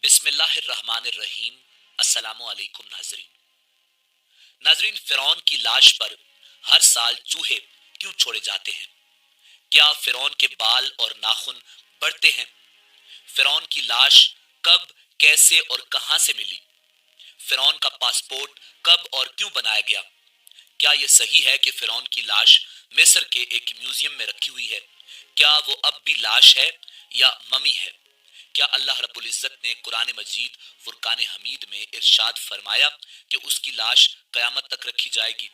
بسم اللہ الرحمن الرحیم۔ السلام علیکم ناظرین، فرعون کی لاش پر ہر سال چوہے کیوں چھوڑے جاتے ہیں؟ کیا فرعون کے بال اور ناخن بڑھتے ہیں؟ فرعون کی لاش کب، کیسے اور کہاں سے ملی؟ فرعون کا پاسپورٹ کب اور کیوں بنایا گیا؟ کیا یہ صحیح ہے کہ فرعون کی لاش مصر کے ایک میوزیم میں رکھی ہوئی ہے؟ کیا وہ اب بھی لاش ہے یا ممی ہے؟ کیا اللہ رب العزت نے قرآن مجید فرقان حمید میں ارشاد فرمایا کہ اس کی لاش قیامت تک رکھی جائے گی؟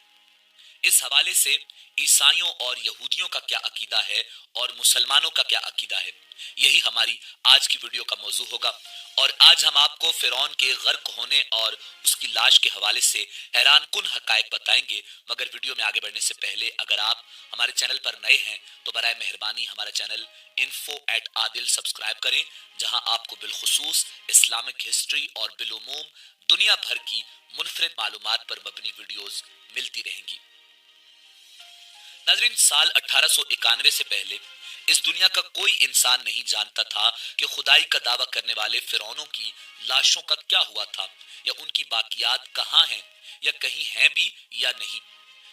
اس حوالے سے عیسائیوں اور یہودیوں کا کیا عقیدہ ہے اور مسلمانوں کا کیا عقیدہ ہے، یہی ہماری آج کی ویڈیو کا موضوع ہوگا۔ اور آج ہم آپ کو فرعون کے غرق ہونے اور اس کی لاش کے حوالے سے حیران کن حقائق بتائیں گے، مگر ویڈیو میں آگے بڑھنے سے پہلے اگر آپ ہمارے چینل پر نئے ہیں تو برائے مہربانی ہمارا چینل info@adil سبسکرائب کریں، جہاں آپ کو بالخصوص اسلامک ہسٹری اور بالعموم دنیا بھر کی منفرد معلومات پر مبنی ویڈیوز ملتی رہیں گی۔ ناظرین، سال 1891 سے پہلے اس دنیا کا کوئی انسان نہیں جانتا تھا کہ خدائی کا دعویٰ کرنے والے فرعونوں کی لاشوں کا کیا ہوا تھا، یا ان کی باقیات کہاں ہیں، یا کہیں ہیں بھی یا نہیں۔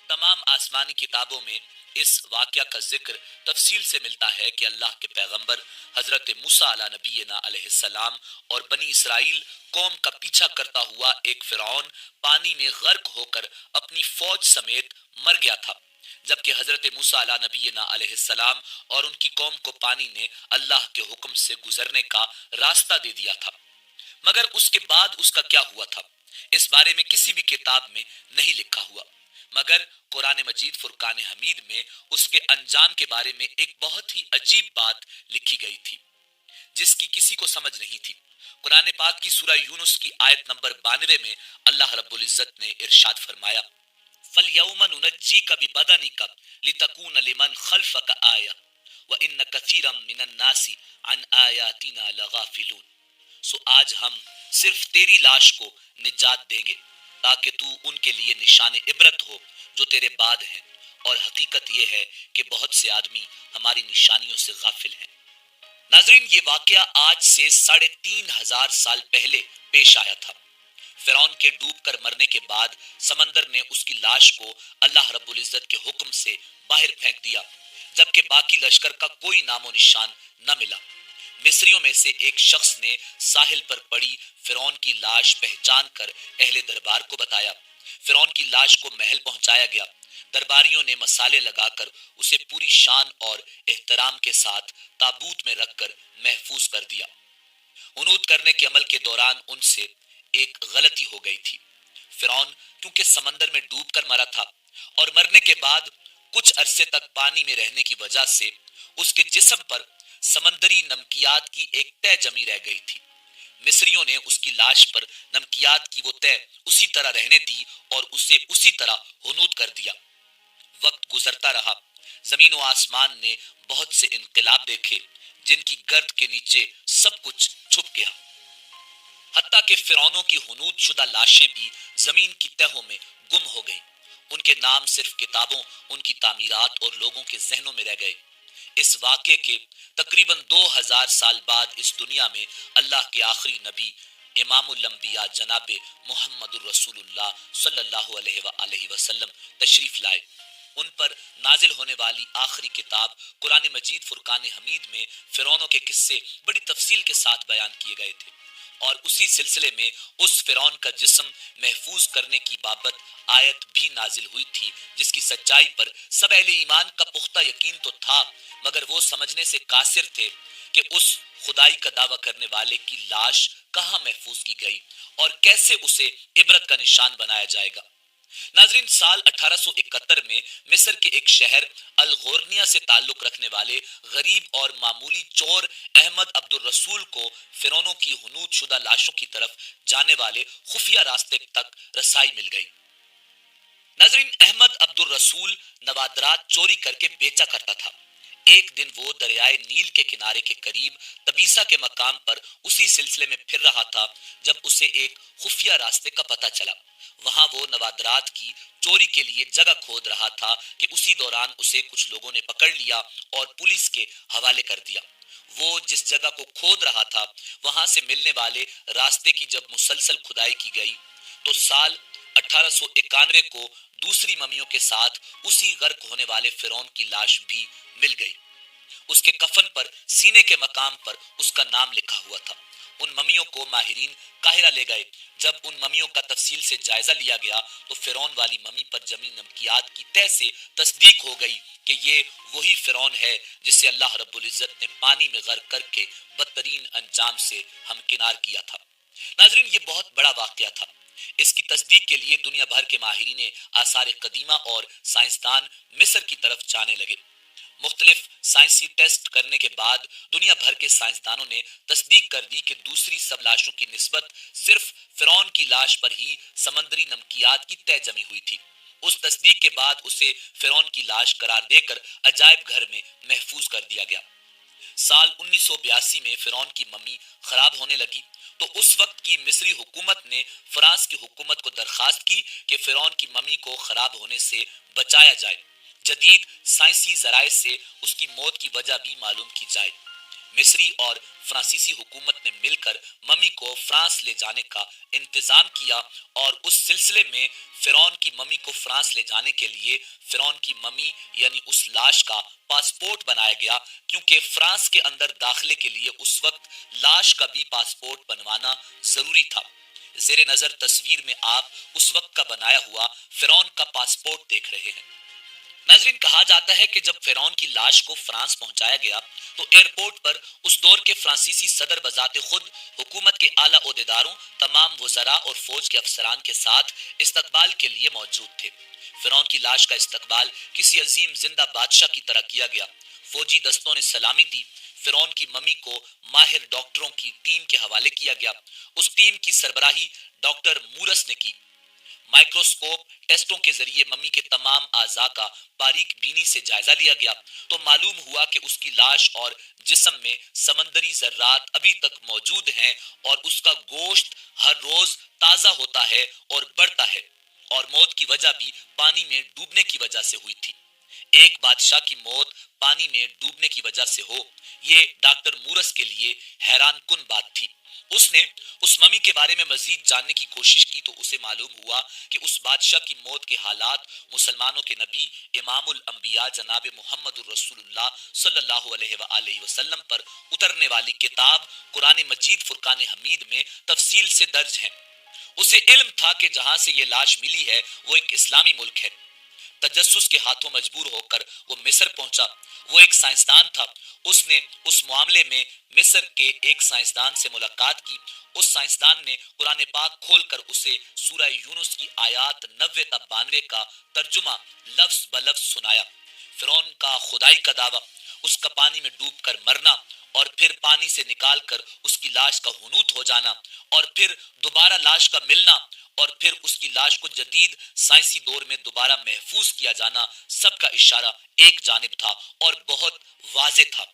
تمام آسمانی کتابوں میں اس واقعہ کا ذکر تفصیل سے ملتا ہے کہ اللہ کے پیغمبر حضرت موسیٰ علیہ نبینا علیہ السلام اور بنی اسرائیل قوم کا پیچھا کرتا ہوا ایک فرعون پانی میں غرق ہو کر اپنی فوج سمیت مر گیا تھا، جبکہ حضرت موسیٰ علیہ نبینا علیہ السلام اور ان کی قوم کو پانی نے اللہ کے حکم سے گزرنے کا راستہ دے دیا تھا۔ مگر اس کے بعد اس کا کیا ہوا تھا، اس بارے میں کسی بھی کتاب میں نہیں لکھا ہوا، مگر قرآن مجید فرقان حمید میں اس کے انجام کے بارے میں ایک بہت ہی عجیب بات لکھی گئی تھی جس کی کسی کو سمجھ نہیں تھی۔ قرآن پاک کی سورہ یونس کی آیت نمبر 92 میں اللہ رب العزت نے ارشاد فرمایا، فَالْيَوْمَ نُنَجِّيكَ بِبَدَنِكَ لِتَكُونَ لِمَنْ خَلْفَكَ آیَةً وَإِنَّ كَثِيرًا مِنَ النَّاسِ عَنْ آیَاتِنَا لَغَافِلُونَ۔ سو آج ہم صرف تیری لاش کو نجات دیں گے تاکہ تو ان کے لیے نشان عبرت ہو جو تیرے بعد ہیں، اور حقیقت یہ ہے کہ بہت سے آدمی ہماری نشانیوں سے غافل ہیں۔ ناظرین، یہ واقعہ آج سے 3500 سال پہلے پیش آیا تھا۔ فرعون کے ڈوب کر مرنے کے بعد سمندر نے اس کی لاش کو اللہ رب العزت کے حکم سے باہر پھینک دیا، جبکہ باقی لشکر کا کوئی نام و نشان نہ ملا۔ مصریوں میں سے ایک شخص نے ساحل پر پڑی فرعون کی لاش پہچان کر اہل دربار کو بتایا۔ فرعون کی لاش کو محل پہنچایا گیا۔ درباریوں نے مسالے لگا کر اسے پوری شان اور احترام کے ساتھ تابوت میں رکھ کر محفوظ کر دیا۔ حنوط کرنے کے عمل کے دوران ان سے ایک غلطی ہو گئی تھی۔ فرعون کیونکہ سمندر میں ڈوب کر مرا تھا اور مرنے کے بعد کچھ عرصے تک پانی میں رہنے کی وجہ سے اس کے جسم پر سمندری نمکیات کی ایک تہ جمی رہ گئی تھی۔ مصریوں نے اس کی لاش پر نمکیات کی وہ تہ اسی طرح رہنے دی اور اسے اسی طرح حنوط کر دیا۔ وقت گزرتا رہا، زمین و آسمان نے بہت سے انقلاب دیکھے جن کی گرد کے نیچے سب کچھ چھپ گیا، حتیٰ کہ فرعونوں کی حنوط شدہ لاشیں بھی زمین کی تہوں میں گم ہو گئیں۔ ان کے نام صرف کتابوں، ان کی تعمیرات اور لوگوں کے ذہنوں میں رہ گئے۔ اس واقعے کے تقریباً 2000 سال بعد اس دنیا میں اللہ کے آخری نبی امام الانبیاء جناب محمد الرسول اللہ صلی اللہ علیہ وآلہ وسلم تشریف لائے۔ ان پر نازل ہونے والی آخری کتاب قرآن مجید فرقان حمید میں فرعونوں کے قصے بڑی تفصیل کے ساتھ بیان کیے گئے تھے، اور اسی سلسلے میں اس فرعون کا جسم محفوظ کرنے کی بابت آیت بھی نازل ہوئی تھی، جس کی سچائی پر سب اہل ایمان کا پختہ یقین تو تھا، مگر وہ سمجھنے سے قاصر تھے کہ اس خدائی کا دعویٰ کرنے والے کی لاش کہاں محفوظ کی گئی اور کیسے اسے عبرت کا نشان بنایا جائے گا۔ ناظرین، سال 1871 میں مصر کے ایک شہر الغورنیہ سے تعلق رکھنے والے غریب اور معمولی چور احمد عبد الرسول کو فرعونوں کی حنوط شدہ لاشوں کی طرف جانے والے خفیہ راستے تک رسائی مل گئی۔ ناظرین، احمد عبد الرسول نوادرات چوری کر کے بیچا کرتا تھا۔ ایک دن وہ دریائے نیل کے کنارے کے قریب تبیسا کے مقام پر اسی سلسلے میں پھر رہا تھا جب اسے ایک خفیہ راستے کا پتہ چلا۔ وہاں وہ نوادرات کی چوری کے لیے جگہ کھود رہا تھا کہ اسی دوران اسے کچھ لوگوں نے پکڑ لیا اور پولیس کے حوالے کر دیا۔ وہ جس جگہ کو کھود رہا تھا وہاں سے ملنے والے راستے کی جب مسلسل کھدائی کی گئی تو سال 1891 کو دوسری ممیوں کے ساتھ اسی غرق ہونے والے فرعون کی لاش بھی مل گئی۔ اس کے کفن پر سینے کے مقام پر اس کا نام لکھا ہوا تھا۔ ان ممیوں کو ماہرین قاہرہ لے گئے۔ جب ان ممیوں کا تفصیل سے جائزہ لیا گیا تو فرعون والی ممی پر جمی نمکیات کی تہ سے تصدیق ہو گئی کہ یہ وہی فرعون ہے جسے اللہ رب العزت نے پانی میں غرق کر کے بدترین انجام سے ہمکنار کیا تھا۔ ناظرین، یہ بہت بڑا واقعہ تھا۔ اس کی تصدیق کے لیے دنیا بھر کے ماہرین آثار قدیمہ اور سائنسدان مصر کی طرف جانے لگے۔ مختلف سائنسی ٹیسٹ کرنے کے بعد دنیا بھر کے سائنسدانوں نے تصدیق کر دی کہ دوسری سب لاشوں کی نسبت صرف فرعون کی لاش پر ہی سمندری نمکیات کی تہ جمی ہوئی تھی۔ اس تصدیق کے بعد اسے فرعون کی لاش قرار دے کر عجائب گھر میں محفوظ کر دیا گیا۔ سال 1982 میں فرعون کی ممی خراب ہونے لگی تو اس وقت کی مصری حکومت نے فرانس کی حکومت کو درخواست کی کہ فرعون کی ممی کو خراب ہونے سے بچایا جائے۔ جدید سائنسی ذرائع سے اس کی موت کی وجہ بھی معلوم کی جائے۔ مصری اور فرانسیسی حکومت نے مل کر ممی کو فرانس لے جانے کا انتظام کیا اور اس سلسلے میں فرعون کی ممی کو فرانس لے جانے کے لیے فرعون کی ممی یعنی اس لاش کا پاسپورٹ بنایا گیا، کیونکہ فرانس کے اندر داخلے کے لیے اس وقت لاش کا بھی پاسپورٹ بنوانا ضروری تھا۔ زیر نظر تصویر میں آپ اس وقت کا بنایا ہوا فرعون کا پاسپورٹ دیکھ رہے ہیں۔ ناظرین، کہا جاتا ہے کہ جب فرعون کی لاش کو فرانس پہنچایا گیا تو ایئرپورٹ پر اس دور کے فرانسیسی صدر بذات خود حکومت کے اعلیٰ عہدیداروں، تمام وزراء اور فوج کے افسران کے ساتھ استقبال کے لیے موجود تھے۔ فرعون کی لاش کا استقبال کسی عظیم زندہ بادشاہ کی طرح کیا گیا۔ فوجی دستوں نے سلامی دی۔ فرعون کی ممی کو ماہر ڈاکٹروں کی ٹیم کے حوالے کیا گیا۔ اس ٹیم کی سربراہی ڈاکٹر مورس نے کی۔ مائکروسکوپ ٹیسٹوں کے ذریعے ممی کے تمام اعضاء کا باریک بینی سے جائزہ لیا گیا تو معلوم ہوا کہ اس کی لاش اور جسم میں سمندری ذرات ابھی تک موجود ہیں اور اس کا گوشت ہر روز تازہ ہوتا ہے اور بڑھتا ہے، اور موت کی وجہ بھی پانی میں ڈوبنے کی وجہ سے ہوئی تھی۔ ایک بادشاہ کی موت پانی میں ڈوبنے کی وجہ سے ہو، یہ ڈاکٹر مورس کے لیے حیران کن بات تھی۔ اس نے اس ممی کے بارے میں مزید جاننے کی کوشش کی تو اسے معلوم ہوا کہ اس بادشاہ کی موت کے حالات مسلمانوں کے نبی امام الانبیاء جناب محمد الرسول اللہ صلی اللہ علیہ وآلہ وسلم پر اترنے والی کتاب قرآن مجید فرقان حمید میں تفصیل سے درج ہیں۔ اسے علم تھا کہ جہاں سے یہ لاش ملی ہے وہ ایک اسلامی ملک ہے۔ تجسس کے ہاتھوں مجبور ہو کر وہ مصر پہنچا۔ وہ ایک سائنسدان تھا۔ اس نے اس معاملے میں مصر کے ایک سائنسدان سے ملاقات کی۔ اس سائنسدان نے قرآن پاک کھول کر اسے سورہ یونس کی آیات 90 تا 92 کا ترجمہ لفظ بلفظ سنایا۔ فرعون کا خدائی کا دعویٰ، اس کا پانی میں ڈوب کر مرنا اور پھر پانی سے نکال کر اس کی لاش کا ہنوت ہو جانا اور پھر دوبارہ لاش کا ملنا اور پھر اس کی لاش کو جدید سائنسی دور میں دوبارہ محفوظ کیا جانا، سب کا اشارہ ایک جانب تھا اور بہت واضح تھا۔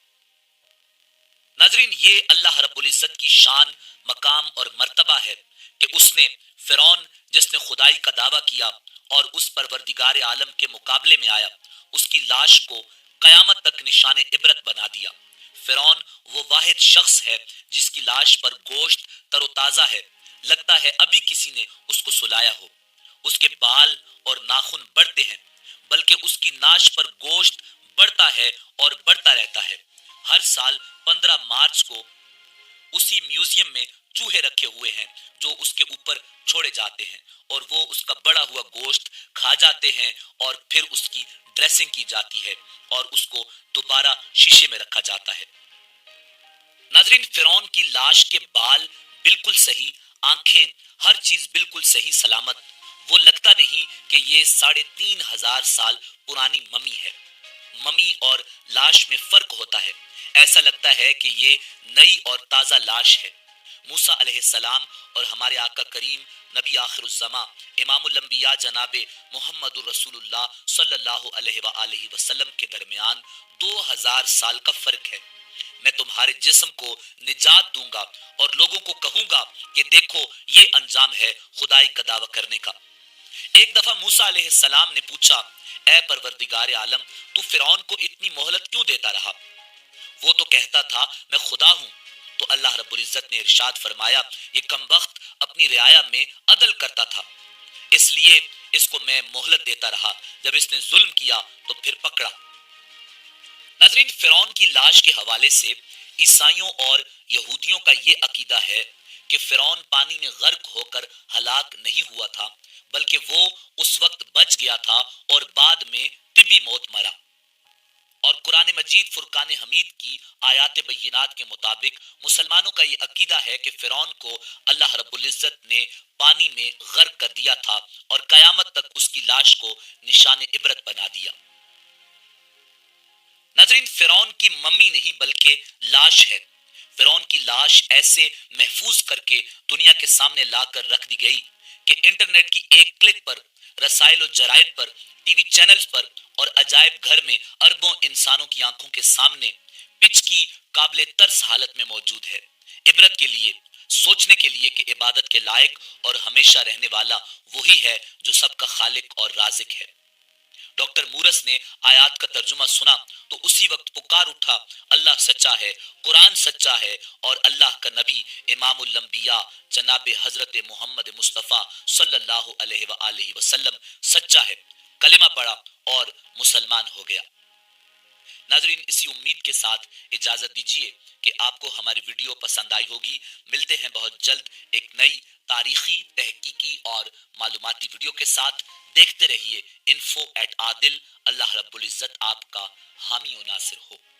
ناظرین، یہ اللہ رب العزت کی شان، مقام اور مرتبہ ہے کہ اس نے فرعون جس نے خدائی کا دعویٰ کیا اور اس پروردگار عالم کے مقابلے میں آیا، اس کی لاش کو قیامت تک نشان عبرت بنا دیا۔ فرعون وہ واحد شخص ہے جس کی لاش پر گوشت تر و تازہ ہے، لگتا ہے ابھی کسی نے اس کو سلایا ہو۔ اس کے بال اور ناخن بڑھتے ہیں، بلکہ اس کی ناش پر گوشت بڑھتا ہے اور بڑھتا رہتا ہے۔ ہر سال 15 مارچ کو اسی میوزیم میں چوہے رکھے ہوئے ہیں جو اس کے اوپر چھوڑے جاتے ہیں اور وہ اس کا بڑا ہوا گوشت کھا جاتے ہیں اور پھر اس کی ڈریسنگ کی جاتی ہے اور اس کو دوبارہ شیشے میں رکھا جاتا ہے۔ ناظرین، فرعون کی لاش کے بال بالکل صحیح، آنکھیں، ہر چیز بالکل صحیح سلامت۔ وہ لگتا نہیں کہ یہ 3500 سال پرانی ممی ہے۔ ممی اور لاش میں فرق ہوتا ہے۔ ایسا لگتا ہے کہ یہ نئی اور تازہ لاش ہے۔ موسیٰ علیہ السلام اور ہمارے آقا کریم نبی آخر الزماں امام الانبیاء جناب محمد الرسول اللہ صلی اللہ علیہ وآلہ وسلم کے درمیان 2000 سال کا فرق ہے۔ میں تمہارے جسم کو نجات دوں گا اور لوگوں کو کہوں گا کہ دیکھو یہ انجام ہے خدائی کا دعویٰ کرنے کا۔ ایک دفعہ موسیٰ علیہ السلام نے پوچھا، اے پروردگار عالم، تو فرعون کو اتنی مہلت کیوں دیتا رہا؟ وہ تو کہتا تھا میں خدا ہوں، تو اللہ رب العزت نے ارشاد فرمایا یہ کمبخت اپنی رعایا میں عدل کرتا تھا، اس لیے اس کو میں مہلت دیتا رہا، جب اس نے ظلم کیا تو پھر پکڑا۔ ناظرین، فرعون کی لاش کے حوالے سے عیسائیوں اور یہودیوں کا یہ عقیدہ ہے کہ فرعون پانی میں غرق ہو کر ہلاک نہیں ہوا تھا، بلکہ وہ اس وقت بچ گیا تھا اور بعد میں طبی موت مرا۔ اور قرآن مجید فرقان حمید کی آیات بینات کے مطابق مسلمانوں کا یہ عقیدہ ہے کہ فرعون کو اللہ رب العزت نے پانی میں غرق کر دیا تھا اور قیامت تک اس کی لاش کو نشان عبرت بنا دیا۔ ناظرین، فرعون کی ممی نہیں بلکہ لاش ہے۔ فرعون کی لاش ایسے محفوظ کر کے دنیا کے سامنے لا کر رکھ دی گئی کہ انٹرنیٹ کی ایک کلک پر، رسائل و جرائد پر، ٹی وی چینلز پر اور عجائب گھر میں اربوں انسانوں کی آنکھوں کے سامنے پچ کی قابل ترس حالت میں موجود ہے، عبرت کے لیے، سوچنے کے لیے کہ عبادت کے لائق اور ہمیشہ رہنے والا وہی ہے جو سب کا خالق اور رازق ہے۔ ڈاکٹر مورس نے آیات کا ترجمہ سنا تو اسی وقت پکار اٹھا، اللہ سچا ہے، قرآن سچا ہے، اور اللہ کا نبی امام الانبیاء جناب حضرت محمد مصطفیٰ صلی اللہ علیہ وآلہ وسلم سچا ہے، کلمہ پڑھا اور مسلمان ہو گیا۔ ناظرین، اسی امید کے ساتھ اجازت دیجیے کہ آپ کو ہماری ویڈیو پسند آئی ہوگی۔ ملتے ہیں بہت جلد ایک نئی تاریخی، تحقیقی اور معلوماتی ویڈیو کے ساتھ۔ دیکھتے رہیے info@adil۔ اللہ رب العزت آپ کا حامی و ناصر ہو۔